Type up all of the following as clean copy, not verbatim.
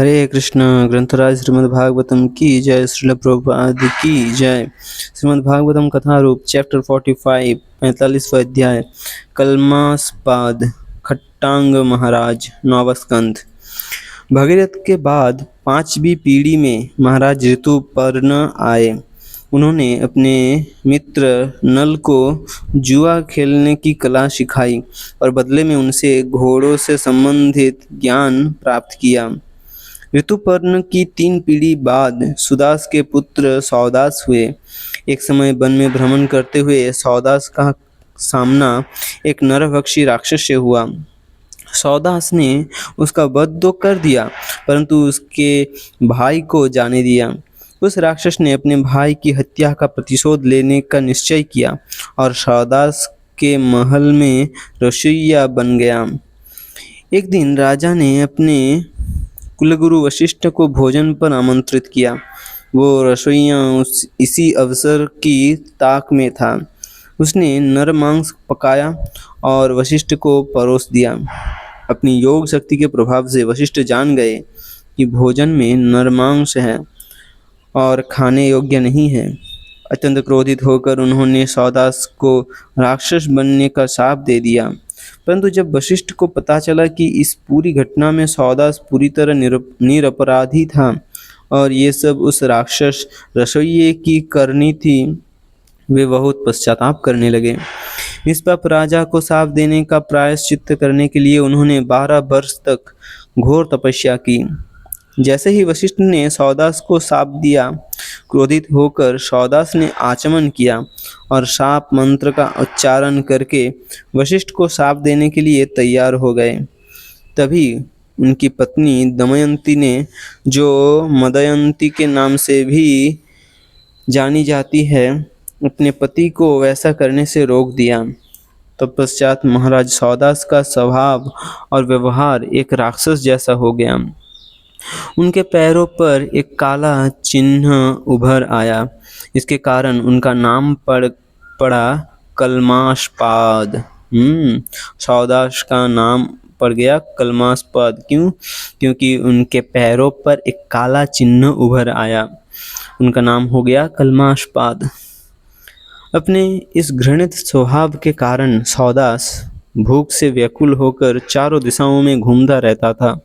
हरे कृष्ण। ग्रंथराज श्रीमद् भागवतम की जय। श्रील प्रभुपाद की जय। श्रीमद् भागवतम कथा रूप चैप्टर 45 45वां अध्याय कलमास्पाद खट्टांग महाराज नौवा स्कंध। भगीरथ के बाद पांचवी पीढ़ी में महाराज ऋतुपर्ण आए। उन्होंने अपने मित्र नल को जुआ खेलने की कला सिखाई और बदले में उनसे घोड़ों से संबंधित ज्ञान प्राप्त किया। ऋतुपर्ण की 3 पीढ़ी बाद सुदास के पुत्र सौदास हुए। एक समय वन में भ्रमण करते हुए सौदास का सामना एक नरभक्षी राक्षस से हुआ। सौदास ने उसका वध तो कर दिया, परंतु उसके भाई को जाने दिया। उस राक्षस ने अपने भाई की हत्या का प्रतिशोध लेने का निश्चय किया और सौदास के महल में रसोइया बन गया। एक दिन राजा ने अपने कुलगुरु वशिष्ठ को भोजन पर आमंत्रित किया। वो रसोइया इसी अवसर की ताक में था। उसने नर मांस पकाया और वशिष्ठ को परोस दिया। अपनी योग शक्ति के प्रभाव से वशिष्ठ जान गए कि भोजन में नरमांस है और खाने योग्य नहीं है। अत्यंत क्रोधित होकर उन्होंने सौदास को राक्षस बनने का शाप दे दिया। परंतु जब वशिष्ठ को पता चला कि इस पूरी घटना में सौदास पूरी तरह निरपराधी था और ये सब उस राक्षस रसोइये की करनी थी, वे बहुत पश्चाताप करने लगे। निष्पाप राजा को शाप देने का प्रायश्चित्त करने के लिए उन्होंने 12 वर्ष तक घोर तपस्या की। जैसे ही वशिष्ठ ने सौदास को शाप दिया, क्रोधित होकर सौदास ने आचमन किया और शाप मंत्र का उच्चारण करके वशिष्ठ को शाप देने के लिए तैयार हो गए। तभी उनकी पत्नी दमयंती ने, जो मदयंती के नाम से भी जानी जाती है, अपने पति को वैसा करने से रोक दिया। तत्पश्चात महाराज सौदास का स्वभाव और व्यवहार एक राक्षस जैसा हो गया। उनके पैरों पर एक काला चिन्ह उभर आया। इसके कारण उनका नाम पड़ा कलमास्पाद। सौदास का नाम पड़ गया कलमास्पाद। क्यों? क्योंकि उनके पैरों पर एक काला चिन्ह उभर आया, उनका नाम हो गया कलमास्पाद। अपने इस घृणित स्वभाव के कारण सौदास भूख से व्याकुल होकर चारों दिशाओं में घूमता रहता था।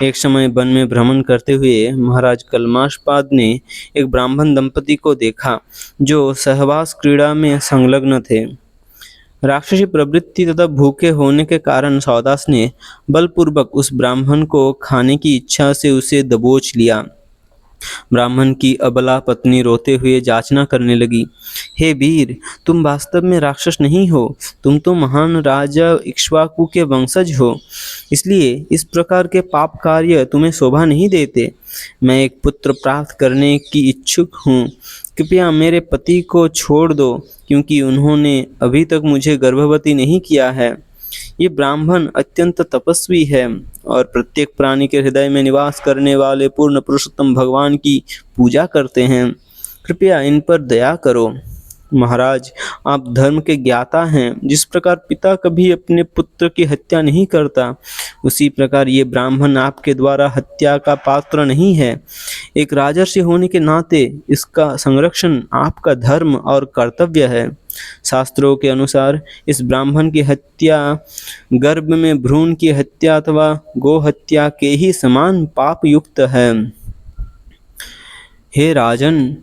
एक समय वन में भ्रमण करते हुए महाराज कलमास्पाद ने एक ब्राह्मण दंपति को देखा जो सहवास क्रीड़ा में संलग्न थे। राक्षसी प्रवृत्ति तथा भूखे होने के कारण सौदास ने बलपूर्वक उस ब्राह्मण को खाने की इच्छा से उसे दबोच लिया। ब्राह्मण की अबला पत्नी रोते हुए याचना करने लगी, हे वीर, तुम वास्तव में राक्षस नहीं हो, तुम तो महान राजा इक्ष्वाकु के वंशज हो, इसलिए इस प्रकार के पाप कार्य तुम्हें शोभा नहीं देते। मैं एक पुत्र प्राप्त करने की इच्छुक हूँ, कृपया मेरे पति को छोड़ दो, क्योंकि उन्होंने अभी तक मुझे गर्भवती नहीं किया है। ये ब्राह्मण अत्यंत तपस्वी है और प्रत्येक प्राणी के हृदय में निवास करने वाले पूर्ण पुरुषोत्तम भगवान की पूजा करते हैं। कृपया इन पर दया करो। महाराज, आप धर्म के ज्ञाता हैं। जिस प्रकार पिता कभी अपने पुत्र की हत्या नहीं करता, उसी प्रकार ये ब्राह्मण आपके द्वारा हत्या का पात्र नहीं है। एक राजर्षि होने के नाते इसका संरक्षण आपका धर्म और कर्तव्य है। शास्त्रों के अनुसार इस ब्राह्मण की हत्या गर्भ में भ्रूण की हत्या अथवा गो हत्या के ही समान पाप युक्त है। हे राजन,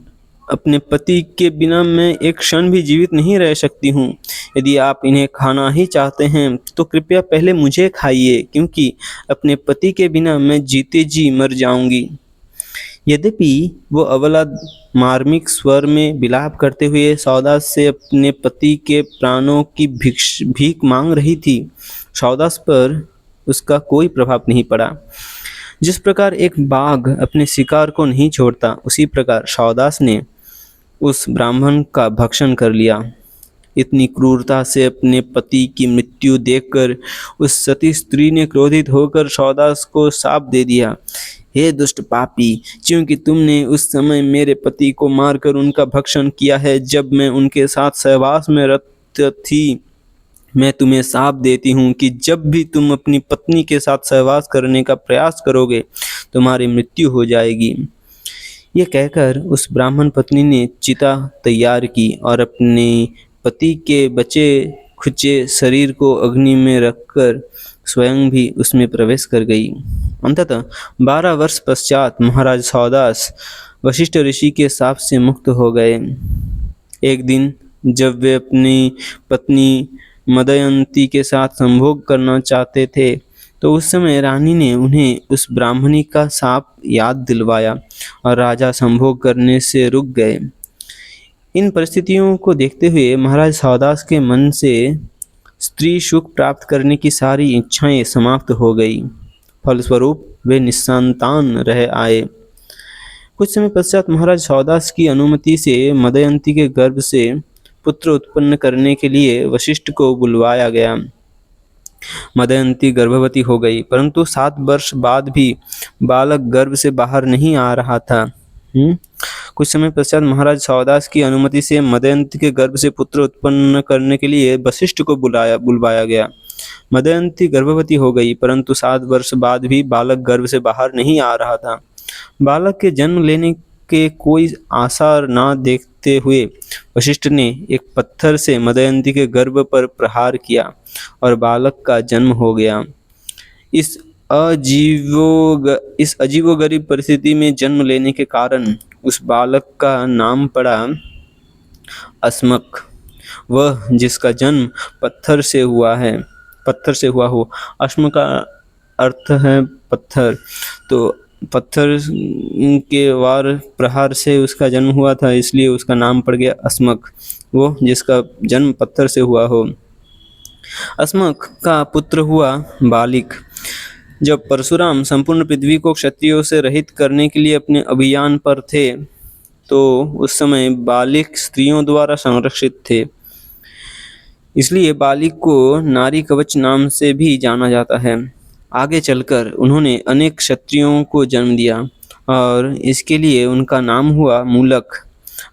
अपने पति के बिना मैं एक क्षण भी जीवित नहीं रह सकती हूँ। यदि आप इन्हें खाना ही चाहते हैं तो कृपया पहले मुझे खाइए, क्योंकि अपने पति के बिना मैं जीते जी मर जाऊंगी। यद्यपि वो अबला मार्मिक स्वर में विलाप करते हुए सौदास से अपने पति के प्राणों की भीख मांग रही थी, सौदास पर उसका कोई प्रभाव नहीं पड़ा। जिस प्रकार एक बाघ अपने शिकार को नहीं छोड़ता, उसी प्रकार सौदास ने उस ब्राह्मण का भक्षण कर लिया। इतनी क्रूरता से अपने पति की मृत्यु देखकर उस सती स्त्री ने क्रोधित होकर सौदास को शाप दे दिया, हे दुष्ट पापी, क्योंकि तुमने उस समय मेरे पति को मारकर उनका भक्षण किया है जब मैं उनके साथ सहवास में रत थी। मैं तुम्हें शाप देती हूँ कि जब भी तुम अपनी पत्नी के साथ सहवास करने का प्रयास करोगे तुम्हारी मृत्यु हो जाएगी। ये कहकर उस ब्राह्मण पत्नी ने चिता तैयार की और अपने पति के बचे खुचे शरीर को अग्नि में रखकर स्वयं भी उसमें प्रवेश कर गई। अंततः 12 वर्ष पश्चात महाराज सौदास वशिष्ठ ऋषि के शाप से मुक्त हो गए। एक दिन जब वे अपनी पत्नी मदयंती के साथ संभोग करना चाहते थे, तो उस समय रानी ने उन्हें उस ब्राह्मणी का शाप याद दिलवाया और राजा संभोग करने से रुक गए। इन परिस्थितियों को देखते हुए महाराज सौदास के मन से स्त्री सुख प्राप्त करने की सारी इच्छाएं समाप्त हो गई। फलस्वरूप वे निसंतान रह आए। कुछ समय पश्चात महाराज सौदास की अनुमति से मदयंती के गर्भ से पुत्र उत्पन्न करने के लिए वशिष्ठ को बुलवाया गया। मदयंती गर्भवती हो गई, परंतु 7 वर्ष बाद भी बालक गर्भ से बाहर नहीं आ रहा था। कुछ समय पश्चात महाराज सौदास की अनुमति से मदयंती के गर्भ से पुत्र उत्पन्न करने के लिए वशिष्ठ को बुलवाया गया। मदयंती गर्भवती हो गई, परंतु 7 वर्ष बाद भी बालक गर्भ से बाहर नहीं आ रहा था। बालक के जन्म लेने के कोई आसार न देखते हुए वशिष्ठ ने एक पत्थर से मदयंती के गर्भ पर प्रहार किया और बालक का जन्म हो गया। इस अजीबोगरीब परिस्थिति में जन्म लेने के कारण उस बालक का नाम पड़ा अस्मक, वह जिसका जन्म पत्थर से हुआ हो। अस्म का अर्थ है पत्थर, तो पत्थर के वार प्रहार से उसका जन्म हुआ था, इसलिए उसका नाम पड़ गया अस्मक, वो जिसका जन्म पत्थर से हुआ हो। अस्मक का पुत्र हुआ बालिक। जब परशुराम संपूर्ण पृथ्वी को क्षत्रियों से रहित करने के लिए अपने अभियान पर थे, तो उस समय बालिक स्त्रियों द्वारा संरक्षित थे, इसलिए बालिक को नारी कवच नाम से भी जाना जाता है। आगे चलकर उन्होंने अनेक क्षत्रियों को जन्म दिया और इसके लिए उनका नाम हुआ मूलक,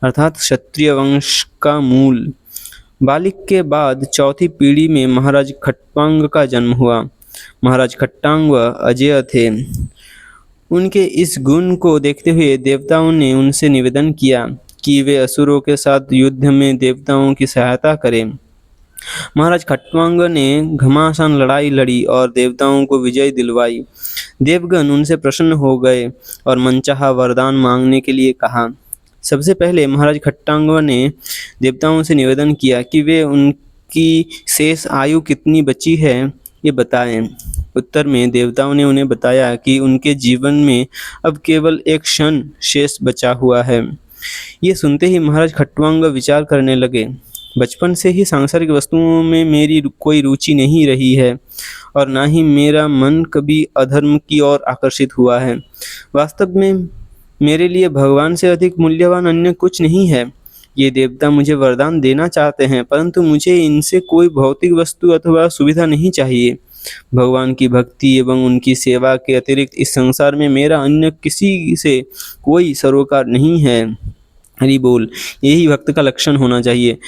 अर्थात क्षत्रिय वंश का मूल। बालिक के बाद चौथी पीढ़ी में महाराज खट्वांग का जन्म हुआ। महाराज खट्टांग अजेय थे। उनके इस गुण को देखते हुए देवताओं ने उनसे निवेदन किया कि वे असुरों के साथ युद्ध में देवताओं की सहायता करें। महाराज खट्वांग ने घमासान लड़ाई लड़ी और देवताओं को विजय दिलवाई। देवगण उनसे प्रसन्न हो गए और मनचाहा वरदान मांगने के लिए कहा। सबसे पहले महाराज खट्टांग ने देवताओं से निवेदन किया कि वे उनकी शेष आयु कितनी बची है ये बताएं। उत्तर में देवताओं ने उन्हें बताया कि उनके जीवन में अब केवल एक क्षण शेष बचा हुआ है। ये सुनते ही महाराज खट्वांग विचार करने लगे, बचपन से ही सांसारिक वस्तुओं में मेरी कोई रुचि नहीं रही है और ना ही मेरा मन कभी अधर्म की ओर आकर्षित हुआ है। वास्तव में मेरे लिए भगवान से अधिक मूल्यवान अन्य कुछ नहीं है। ये देवता मुझे वरदान देना चाहते हैं, परंतु मुझे इनसे कोई भौतिक वस्तु अथवा सुविधा नहीं चाहिए। भगवान की भक्ति एवं उनकी सेवा के अतिरिक्त इस संसार में मेरा अन्य किसी से कोई सरोकार नहीं है। हरि बोल, यही भक्त का लक्षण होना चाहिए।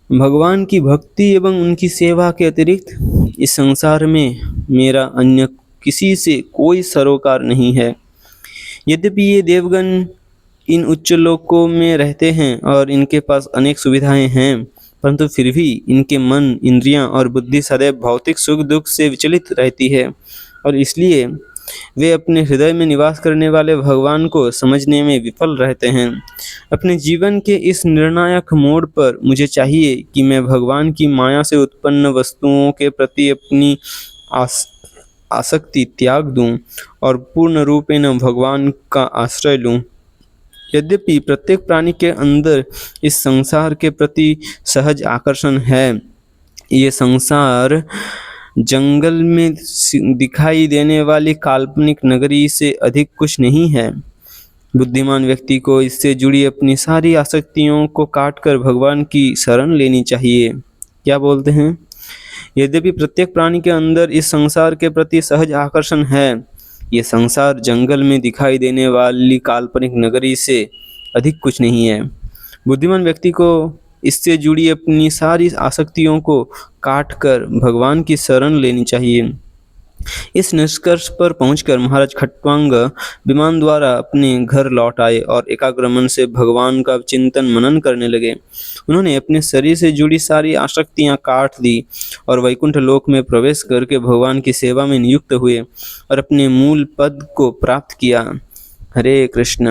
भगवान की भक्ति एवं उनकी सेवा के अतिरिक्त इस संसार में मेरा अन्य किसी से कोई सरोकार नहीं है। यद्यपि ये देवगण इन उच्च लोकों में रहते हैं और इनके पास अनेक सुविधाएं हैं, परंतु फिर भी इनके मन, इंद्रियां और बुद्धि सदैव भौतिक सुख दुख से विचलित रहती है और इसलिए वे अपने हृदय में निवास करने वाले भगवान को समझने में विफल रहते हैं। अपने जीवन के इस निर्णायक मोड़ पर मुझे चाहिए कि मैं भगवान की माया से उत्पन्न वस्तुओं के प्रति अपनी आसक्ति त्याग दूं और पूर्ण रूपेण भगवान का आश्रय लूं। यद्यपि प्रत्येक प्राणी के अंदर इस संसार के प्रति सहज आकर्षण है, ये संसार जंगल में दिखाई देने वाली काल्पनिक नगरी से अधिक कुछ नहीं है। बुद्धिमान व्यक्ति को इससे जुड़ी अपनी सारी आसक्तियों को काटकर भगवान की शरण लेनी चाहिए। क्या बोलते हैं? यद्यपि प्रत्येक प्राणी के अंदर इस संसार के प्रति सहज आकर्षण है, ये संसार जंगल में दिखाई देने वाली काल्पनिक नगरी से अधिक कुछ नहीं है। बुद्धिमान व्यक्ति को इससे जुड़ी अपनी सारी आसक्तियों को काटकर भगवान की शरण लेनी चाहिए। इस निष्कर्ष पर पहुंचकर महाराज खट्वांग विमान द्वारा अपने घर लौट आए और एकाग्र मन से भगवान का चिंतन मनन करने लगे। उन्होंने अपने शरीर से जुड़ी सारी आसक्तियां काट दी और वैकुंठ लोक में प्रवेश करके भगवान की सेवा में नियुक्त हुए और अपने मूल पद को प्राप्त किया। हरे कृष्ण।